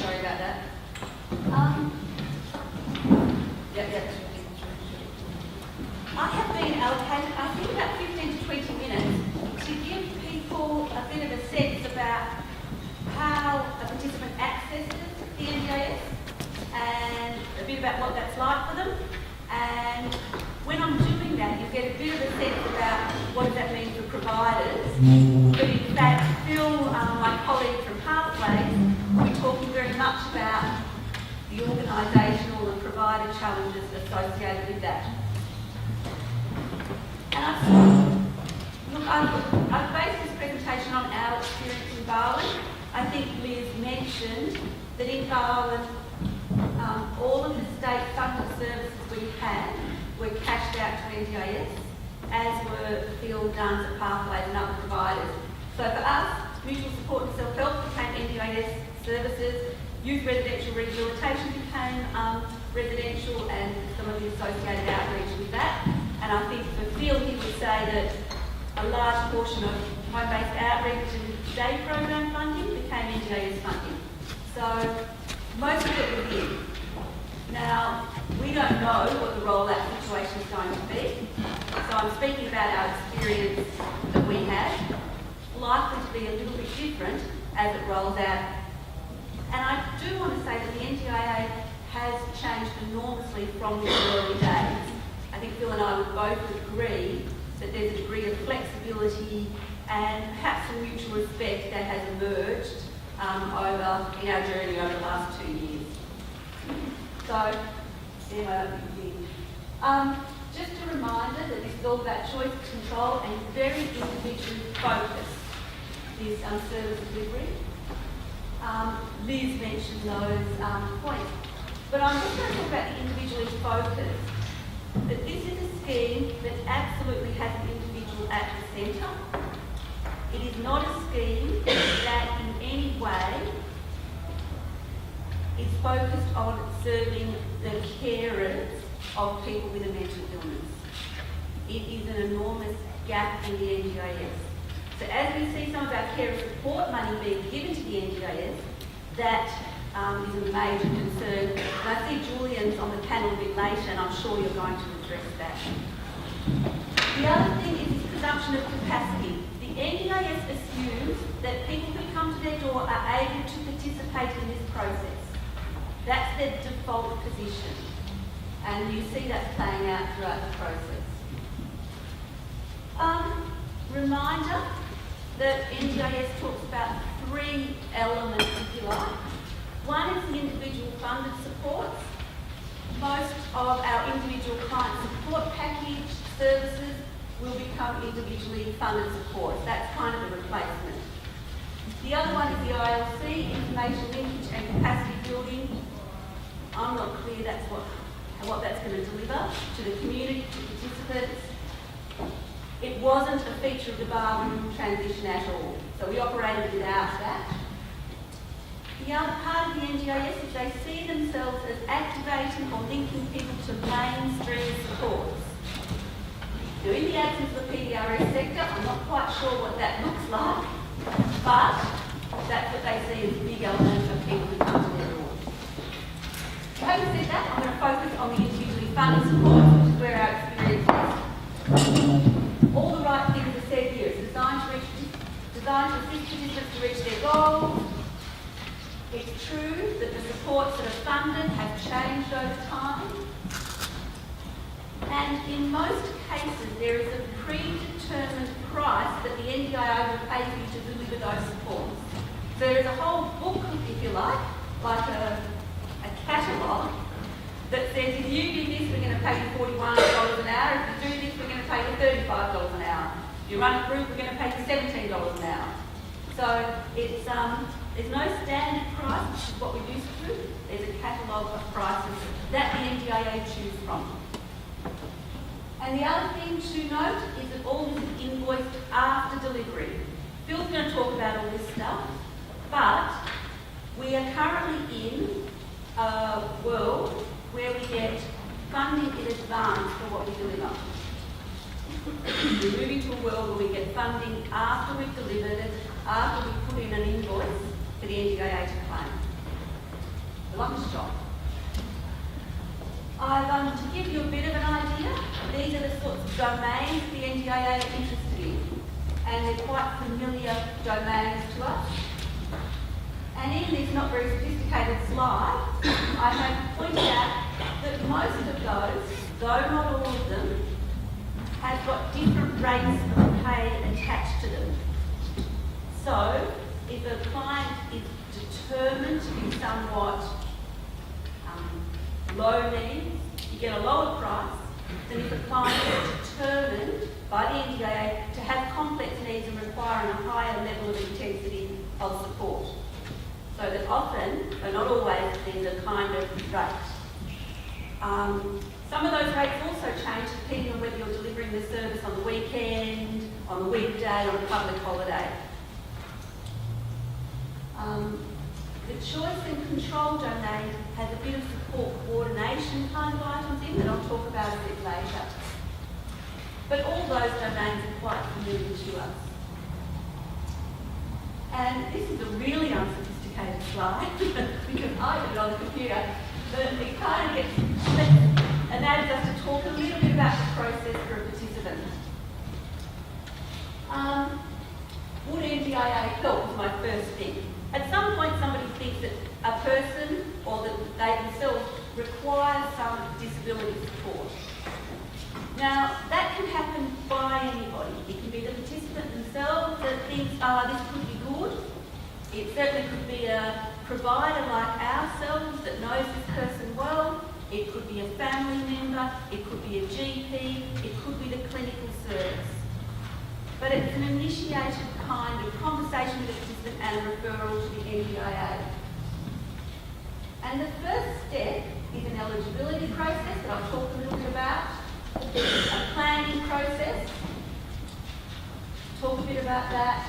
sorry about that. I have been allocated, I think, about 15 to 20 minutes to give people a bit of a sense about how a participant accesses the NDIS and a bit about what that's like for them. And when I'm doing that, you get a bit of a sense about what does that mean for providers. But in fact, Phil, my colleague from Pathways, will be talking very much about the organisational and provider challenges associated with that. And I've based this presentation on our experience in Barwon. I think Liz mentioned that in Barwon, all of the state-funded services we had were cashed out to NDIS, as were field done at Pathways and other providers. So for us, mutual support and self-help became NDIS services, youth residential rehabilitation became residential, and some of the associated outreach with that. And I think for Phil, he would say that a large portion of home-based outreach and day program funding became NDIS funding. So most of it was in. Now, we don't know what the rollout situation is going to be. So I'm speaking about our experience that we had, likely to be a little bit different as it rolls out. And I do want to say that the NDIA has changed enormously from the early days. I think Phil and I would both agree that there's a degree of flexibility and perhaps some mutual respect that has emerged in our journey over the last 2 years. So, just a reminder that this is all about choice, control, and very individually focused, this service delivery. Liz mentioned those points. But I'm just going to talk about the individually focused. That this is a scheme that absolutely has an individual at the centre. It is not a scheme that in any way is focused on serving the carers of people with a mental illness. It is an enormous gap in the NDIS. So as we see some of our carer support money being given to the NDIS, that is a major concern. And I see Julian's on the panel a bit later, and I'm sure you're going to address that. The other thing is this presumption of capacity. The NDIS assumes that people who come to their door are able to participate in this process. That's their default position. And you see that playing out throughout the process. Reminder that NDIS talks about 3 elements, if you like. One is the individual funded supports. Most of our individual client support package services will become individually funded supports. That's kind of a replacement. The other one is the ILC, information linkage and capacity building. I'm not clear that's what that's going to deliver to the community, to participants. It wasn't a feature of the Barwon transition at all, so we operated without that. The other part of the NDIS is they see themselves as activating or linking people to mainstream supports. Now, in the absence of the PDRS sector, I'm not quite sure what that looks like, but that's what they see as a big element of people who come to their doors. Having said that, I'm going to focus on the individually funded support, which is where our experience is. All the right things are said here. It's designed to assist participants to reach their goals. It's true that the supports that are funded have changed over time. And in most cases, there is a predetermined price that the NDIA will pay you to deliver those supports. So there is a whole booklet, if you like a catalogue, that says if you do this, we're going to pay you $41 an hour. If you do this, we're going to pay you $35 an hour. If you run a group, we're going to pay you $17 an hour. So it's there's no standard price, which is what we're used to. There's a catalogue of prices that the NDIA choose from. And the other thing to note is that all this is invoiced after delivery. Phil's going to talk about all this stuff, but we are currently in a world where we get funding in advance for what we deliver. We're moving to a world where we get funding after we've delivered it, after we put in an invoice for the NDIA to claim. the lumber shop. To give you a bit of an idea, these are the sorts of domains the NDIA are interested in, and they're quite familiar domains to us. And in this not very sophisticated slide, I have pointed out that most of those, though not all of them, have got different rates of pay attached to them. So, if a client is determined to be somewhat low needs, you get a lower price than if a client is determined by the NDIA to have complex needs and requiring a higher level of intensity of support. So that often, but not always, there's a kind of rate. Some of those rates also change depending on whether you're delivering the service on the weekend, on the weekday, or a public holiday. The choice and control domain has a bit of support coordination kind of items in that I'll talk about a bit later. But all those domains are quite familiar to us. And this is a really unsophisticated slide because I did it on the computer, but it kind of gets enables us to talk a little bit about the process for a participant. Would NDIA help is my first thing. At some point somebody thinks that a person or that they themselves require some disability support. Now, that can happen by anybody. It can be the participant themselves that thinks, this could be good. It certainly could be a provider like ourselves that knows this person well. It could be a family member. It could be a GP. It could be the clinical service. But it's an initiated kind of conversation with the participant and a referral to the NDIA. And the first step is an eligibility process that I'll talk a little bit about. A planning process, talk a bit about that,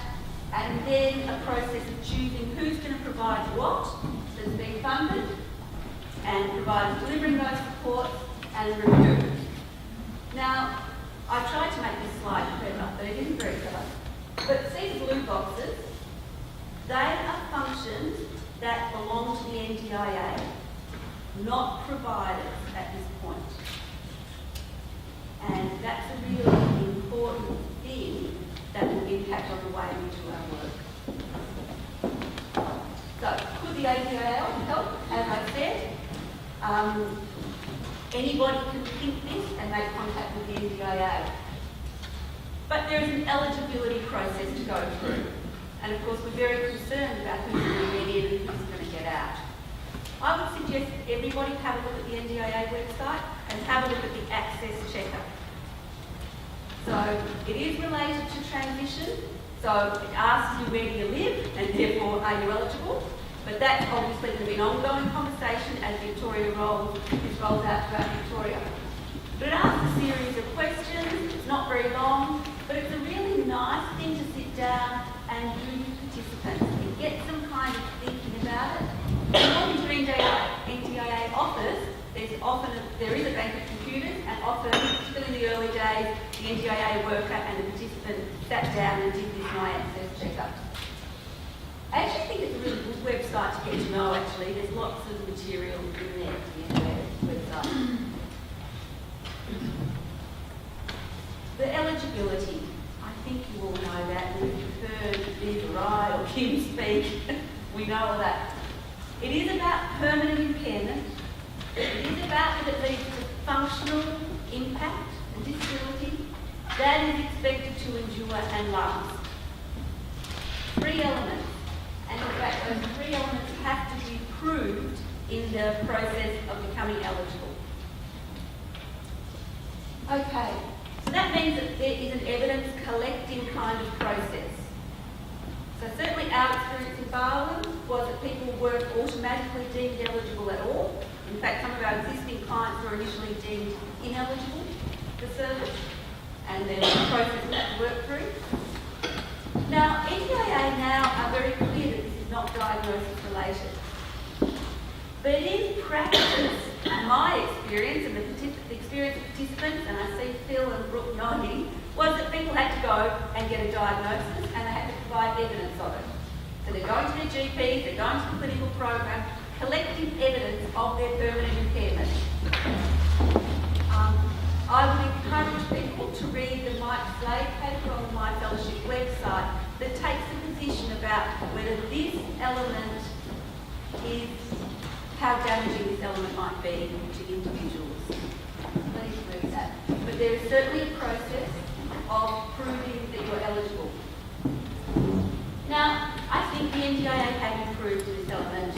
and then a process of choosing who's going to provide what that's being funded, and providers delivering those supports, and review. Now, I tried to make this slide clever, but it isn't very clever. But see the blue boxes? They are functions that belong to the NDIA, not providers at this point. And that's a really important thing that will impact on the way we do our work. So, could the APIL help? As I said, anybody can think this and make contact with the NDIA. But there is an eligibility process to go through. And of course, we're very concerned about who's going to get in and who's going to get out. I would suggest that everybody have a look at the NDIA website and have a look at the access checker. So it is related to transition. So it asks you where do you live and therefore are you eligible. But that's obviously going to be an ongoing conversation as Victoria rolls out throughout Victoria. But it asks a series of questions. It's not very long, but it's a really nice thing to sit down and do with participants and get some kind of thinking about it. According to NDIA offers, there is a bank of computers, and often, still in the early days, the NDIA worker and the participant sat down and did this My Access checkup. I actually think it's a really good website to get to know, actually. There's lots of material in there, the NDIA website. The eligibility. I think you all know that. We've heard Liz or I or Kim speak. We know all that. It is about permanent impairment. It is about that it leads to functional impact and disability that is expected to endure and last. 3 elements. And in fact, those 3 elements have to be proved in the process of becoming eligible. Okay, so that means that there is an evidence collecting kind of process. So certainly our experience in Barwon was that people weren't automatically deemed eligible at all. In fact, some of our existing clients were initially deemed ineligible for service, and there's a process that to work through. Now, NDIA now are very clear that this is not diagnosis related. But in practice, my experience and the experience of participants, and I see Phil and Brooke nodding, was that people had to go and get a diagnosis and they had to provide evidence of it. So they're going to their GPs, they're going to the clinical program, collecting evidence of their permanent impairment. I would encourage people to read the Mike Slade paper on the My Fellowship website that takes a position about whether this element is, how damaging this element might be to individuals. Please read that. But there is certainly a process of proving that you're eligible. Now, I think the NDIA have improved this element.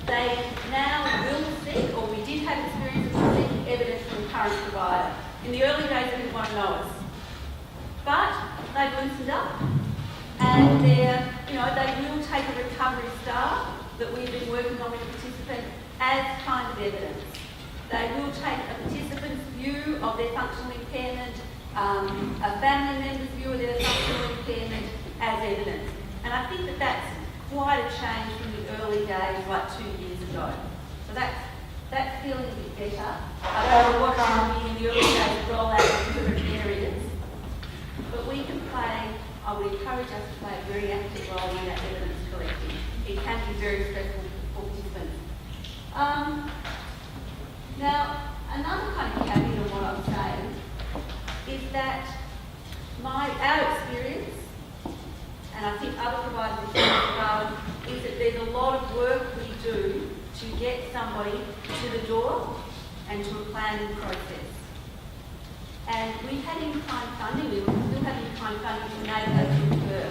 They now will seek, or we did have experience of seeking evidence from the current provider. In the early days, they didn't want to know us. But they've loosened up, and they will take a recovery star that we've been working on with the participant as kind of evidence. They will take a participant's view of their functional impairment, a family member's view of their functional impairment as evidence. And I think that that's quite a change from the early days, like 2 years ago. So that's feeling a bit better. I don't know what we in the early days roll out in different areas, but we can play, I would encourage us to play a very active role in that evidence collecting. It can be very stressful for participants. Now, another kind of caveat of what I'm saying is that our experience, and I think other providers as well, is that there's a lot of work we do to get somebody to the door and to a planning process. And we've had in-kind funding, we will still have in-kind funding to enable that to occur.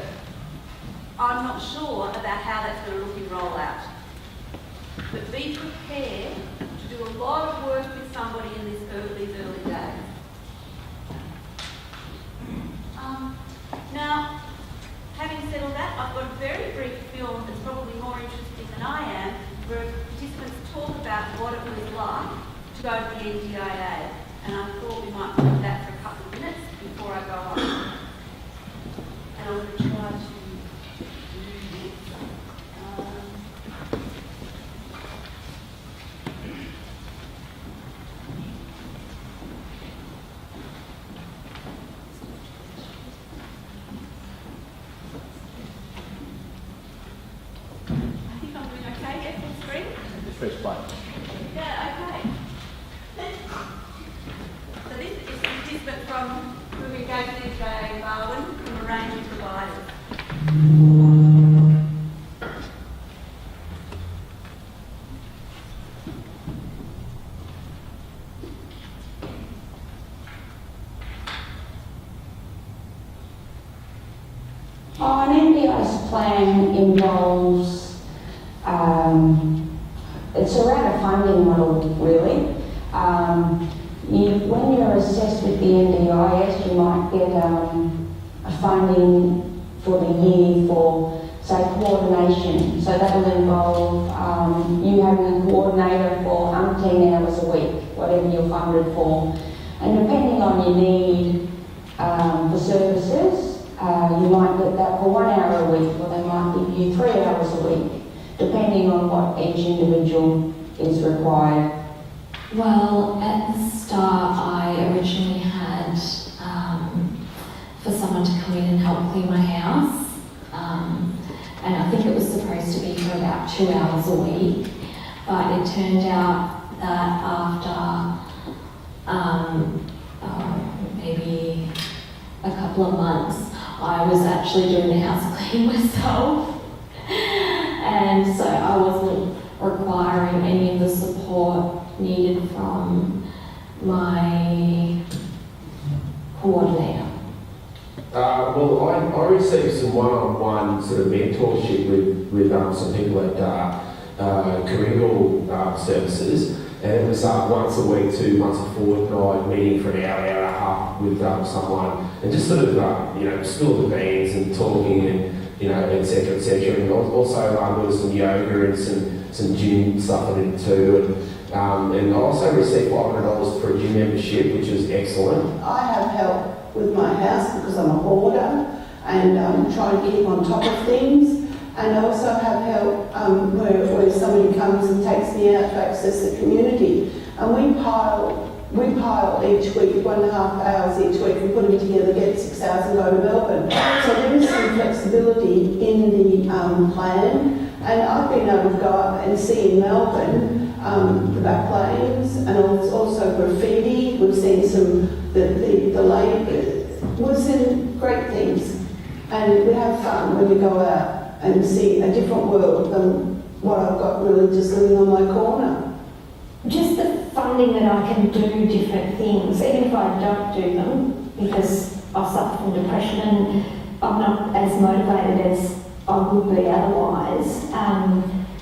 I'm not sure about how that's going to look in rollout. But be prepared to do a lot of work with somebody in these early days. Now, having said all that, I've got a very brief film that's probably more interesting than I am, where participants talk about what it was like to go to the NDIA. And I thought we might put that for a couple of minutes before I go on. And I'm going to try to do this. I think I'm doing okay, yes, on screen? Just press play. Yeah, okay. So this is a participant from who we go to this day in Darwin from a range of providers. An NDIS plan involves, it's around a funding model really. When you're assessed with the NDIS, you might get a funding for the year for, say, coordination. So that will involve you having a coordinator for umpteen hours a week, whatever you're funded for. And depending on your need for services, you might get that for 1 hour a week, or they might give you 3 hours a week, depending on what each individual is required. Well, at the start, I originally had for someone to come in and help clean my house, and I think it was supposed to be for about 2 hours a week, but it turned out that after maybe a couple of months, I was actually doing the house cleaning myself, and so I wasn't requiring any of the support needed from my coordinator. Well, I received some one-on-one sort of mentorship with some people at Coringal Services, and it was once a week to once a fortnight meeting for an hour and a half with someone, and just sort of spill the beans and talking and etc. etc. And also there was some yoga and some gym stuff I did too, and I also received $500 for a gym membership, which was excellent. I have help with my house because I'm a hoarder and trying to keep on top of things, and I also have help where somebody comes and takes me out to access the community, and we pile each week 1.5 hours each week and put them together, get 6 hours and go to Melbourne. So there is some flexibility in the plan, And I've been able to go up and see in Melbourne the back lanes and also graffiti. We've seen some, the lane, we've seen great things. And we have fun when we go out and see a different world than what I've got really just living on my corner. Just the funding that I can do different things, even if I don't do them, because I suffer from depression and I'm not as motivated as I would be otherwise.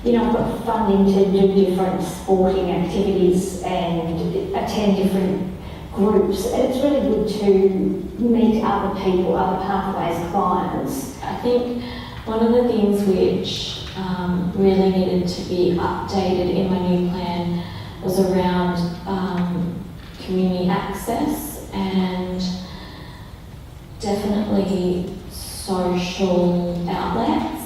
You know, I've got funding to do different sporting activities and attend different groups, and it's really good to meet other people, other pathways clients. I think one of the things which really needed to be updated in my new plan was around community access and definitely social outlets.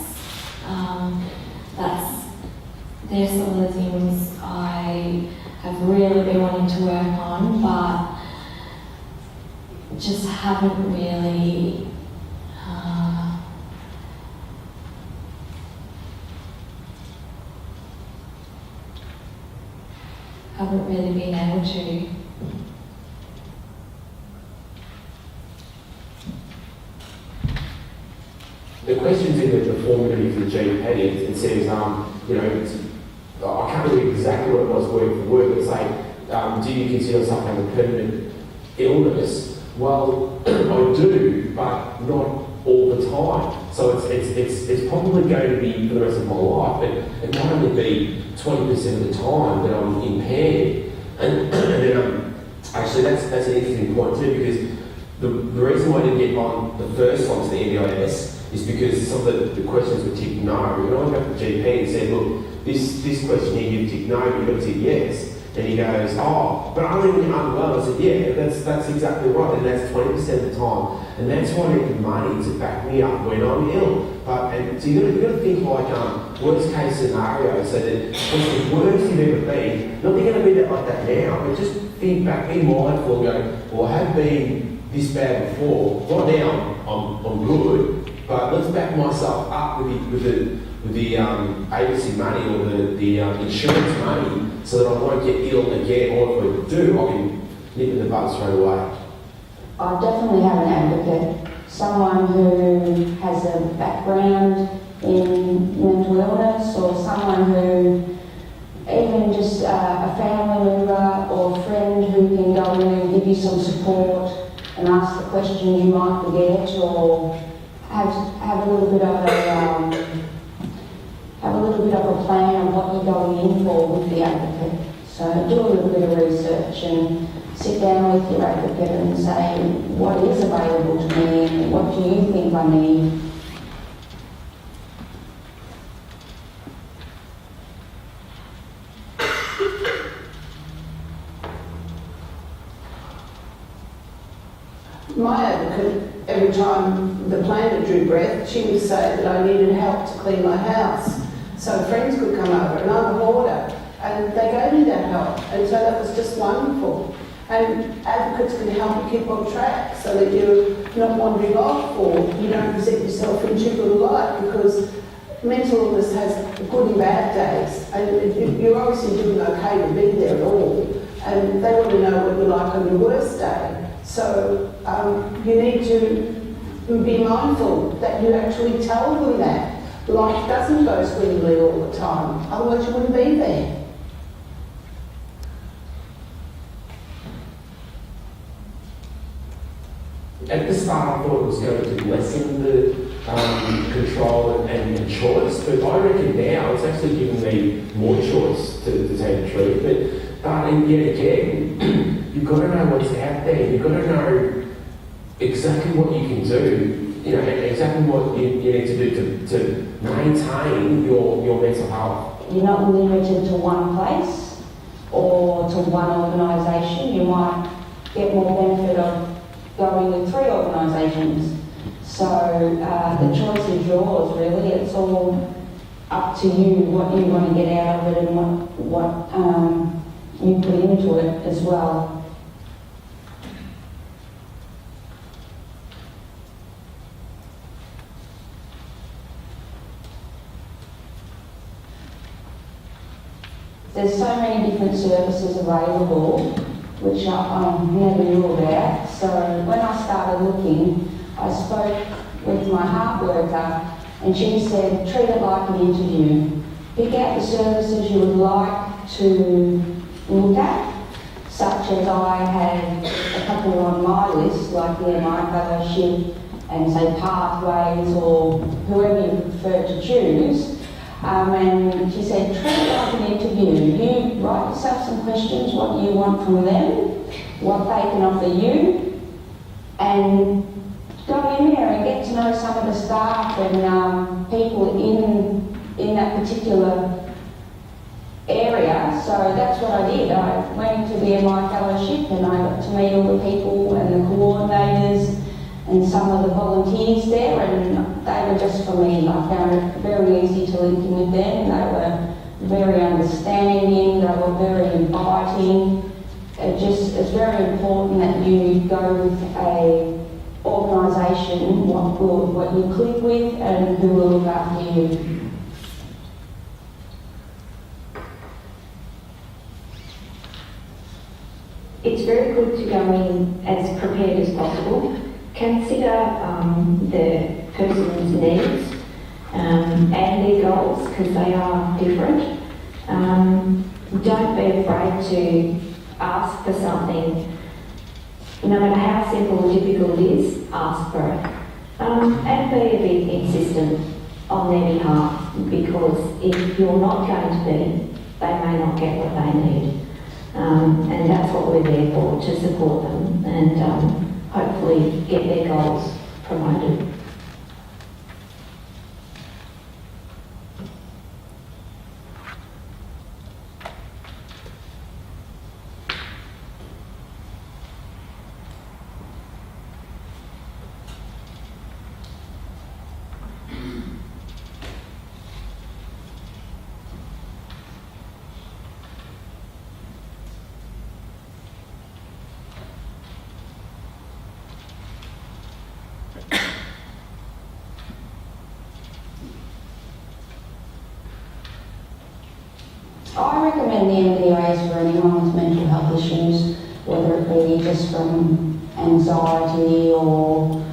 They're some of the things I have really been wanting to work on, but just haven't really been able to. The question's in the form that for the GP. It says, you know, I can't remember exactly what it was word for word, but it's like, do you consider yourself to have a permanent illness? Well, I do, but not all the time. So it's probably going to be for the rest of my life, but it might only be 20% of the time that I'm impaired. And then, actually, that's an interesting point too, because the reason why I didn't get on the first one to the NDIS is because some of the questions were ticked no. And I went back to the GP and said, look, this question here you've ticked no, but you've got to tick yes. And he goes, oh, but only when you're unwell. I said, yeah, that's exactly right, and that's 20% of the time. And that's why I need the money to back me up when I'm ill. So you've got to think like worst case scenario, so that what's the worst you've ever been, not they're going to be like that now, but just think back, be mindful and go, well, I have been this bad before. Right now, I'm good, but let's back myself up with the agency money or the insurance money so that I won't get ill again, or if I do, I can nip in the bud straight away. I definitely have an advocate, someone who has a background in mental illness, or someone who, even just a family member or friend who can go in and give you some support and ask the questions you might forget, or have a little bit of a plan of what you're going in for with the advocate. So do a little bit of research and sit down with your advocate and say, what is available to me and what do you think I need? My advocate, every time the planner drew breath, she would say that I needed help to clean my house. So friends could come over, and I'm a hoarder, and they gave me that help, and so that was just wonderful. And advocates can help you keep on track so that you're not wandering off or you don't present yourself in too good a light, because mental illness has good and bad days, and you're obviously doing okay to be there at all, and they want to know what you're like on your worst day. So you need to be mindful that you actually tell them that. Life doesn't go swimmingly all the time, otherwise you wouldn't be there. At the start, I thought it was going to lessen the control and choice, but I reckon now it's actually giving me more choice to tell the truth. But yet again, you've got to know what's out there. You've got to know exactly what you can do. You know, exactly what you need to do to maintain your mental health. You're not limited to one place or to one organisation. You might get more benefit of going with 3 organisations. So the choice is yours, really. It's all up to you what you want to get out of it and what you put into it as well. there's so many different services available, which I never knew about. So when I started looking, I spoke with my heart worker, and she said, treat it like an interview. Pick out the services you would like to look at, such as I had a couple on my list, like the MI fellowship and say pathways or whoever you prefer to choose. And she said, treat it like an interview. You write yourself some questions, what you want from them, what they can offer you, and go in there and get to know some of the staff and people in that particular area. So that's what I did. I went to the MI fellowship and I got to meet all the people and the coordinators and some of the volunteers there, and they were just for me. I found it very easy to link in with them. They were very understanding, they were very inviting. It's very important that you go with a organisation what you click with and who will look after you. It's very good to go in as prepared as possible. Consider the person's needs and their goals, because they are different. Don't be afraid to ask for something. No matter how simple or difficult it is, ask for it. And be a bit insistent on their behalf, because if you're not going to be, they may not get what they need. And that's what we're there for, to support them and hopefully get their goals promoted. I recommend the NDIS for anyone with mental health issues, whether it be just from anxiety or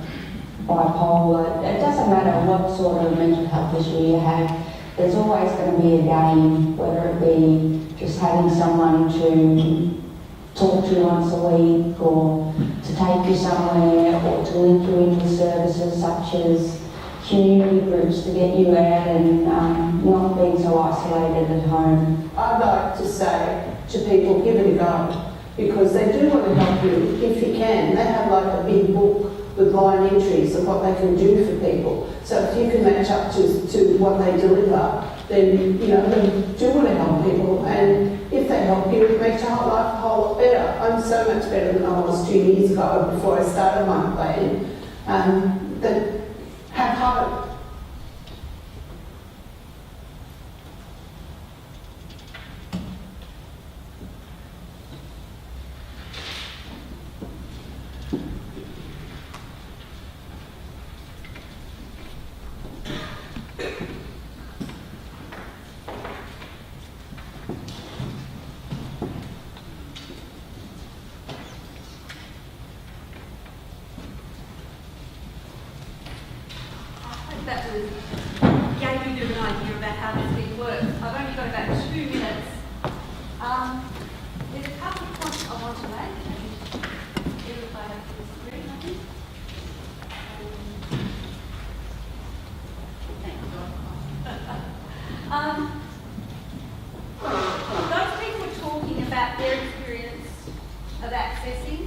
bipolar. It doesn't matter what sort of mental health issue you have. There's always going to be a gain, whether it be just having someone to talk to once a week or to take you somewhere or to link you into services such as community groups to get you out and not being so isolated at home. I'd like to say to people, give it a go, because they do want to help you if you can. They have like a big book with line entries of what they can do for people. So if you can match up to what they deliver, then you know they do want to help people. And if they help you, it makes your whole life a whole lot better. I'm so much better than I was 2 years ago before I started my plan. That have hope. That was, gave you a bit of an idea about how this thing works. I've only got about 2 minutes. There's a couple of points I want to make. Everybody up to the screen, I think. Thank God. Those people were talking about their experience of accessing.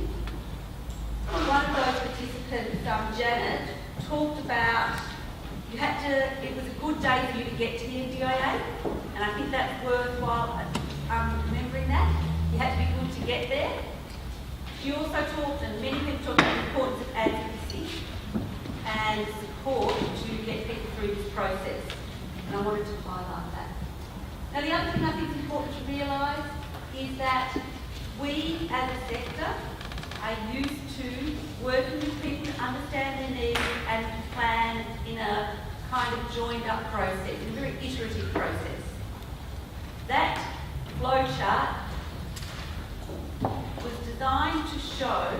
One of those participants, Janet, talked about it was a good day for you to get to the NDIA, and I think that's worthwhile remembering that. You had to be good to get there. She also talked, and many people talked about the importance of advocacy and support to get people through this process, and I wanted to highlight that. Now the other thing I think is important to realise is that we as a sector are used to working with people to understand their needs and plan in a kind of joined up process, a very iterative process. That chart was designed to show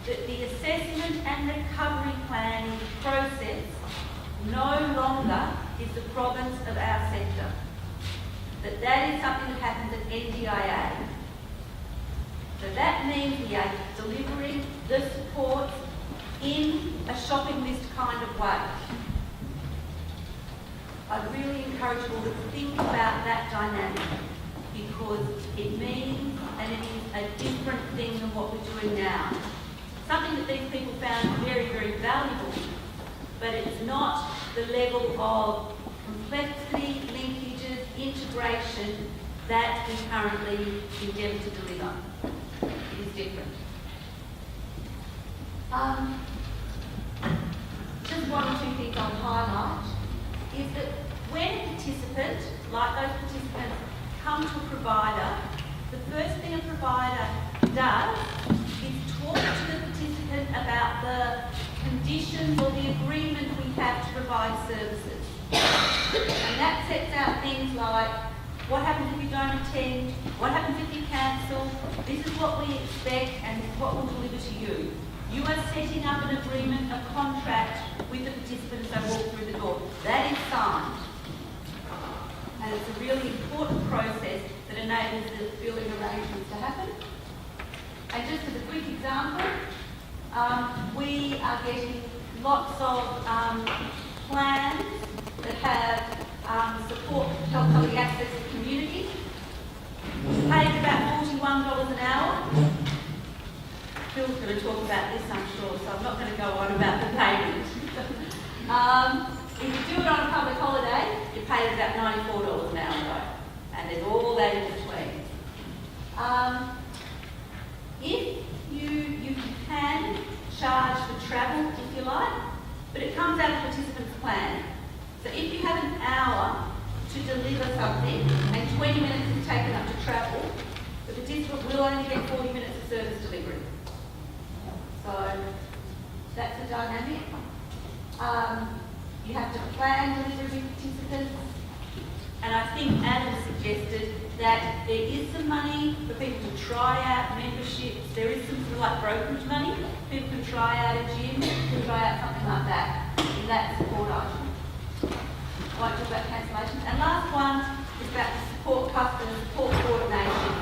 that the assessment and recovery planning process no longer is the province of our sector. That is something that happens at NDIA. So that means we are delivering the support in a shopping list kind of way. I really encourage you all to think about that dynamic, because it means and it is a different thing than what we're doing now. Something that these people found very, very valuable, but it's not the level of complexity, linkages, integration that we currently endeavour to deliver. It is different. Just one or two things I'll highlight is that when a participant, like those participants, come to a provider, the first thing a provider does is talk to the participant about the conditions or the agreement we have to provide services. And that sets out things like what happens if you don't attend, what happens if you cancel, this is what we expect and this is what we'll deliver to you. You are setting up an agreement, a contract with the participants that walk through the door. That is signed. And it's a really important process that enables the billing arrangements to happen. And just as a quick example, we are getting lots of plans that have support to help public access to community. Paid about $41 an hour. Phil's going to talk about this, I'm sure, so I'm not going to go on about the payment. If you do it on a public holiday, you're paid about $94 an hour though, and there's all that in between. If you can charge for travel, if you like, but it comes out of the participant's plan. So if you have an hour to deliver something and 20 minutes is taken up to travel, the participant will only get 40 minutes of service delivery. So that's the dynamic. You have to plan delivery with participants. And I think Adam suggested that there is some money for people to try out memberships. There is some sort of like brokerage money. People can try out a gym, can try out something like that in that support item. I won't talk about cancellations. And last one is about the support customer, support coordination,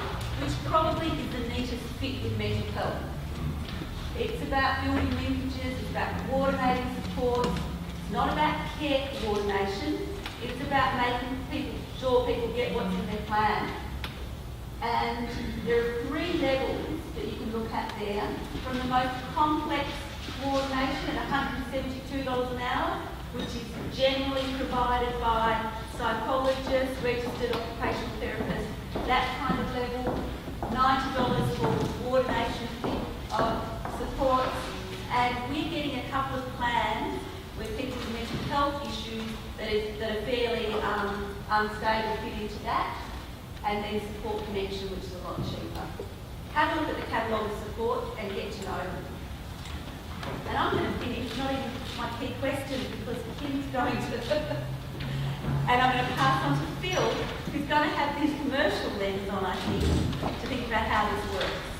which probably is the neatest fit with mental health. It's about building linkages, it's about coordinating support. It's not about care coordination. It's about making sure people get what's in their plan. And there are 3 levels that you can look at there. From the most complex coordination at $172 an hour, which is generally provided by psychologists, registered occupational therapists, that kind of level. $90 for coordination of supports. And we're getting a couple of plans where people with mental health issues that are fairly unstable fit into that, and then support connection, which is a lot cheaper. Have a look at the catalogue of support and get to know them. And I'm going to finish, not even my key question, because Kim's going to, and I'm going to pass on to Phil, who's going to have this commercial lens on, I think, to think about how this works.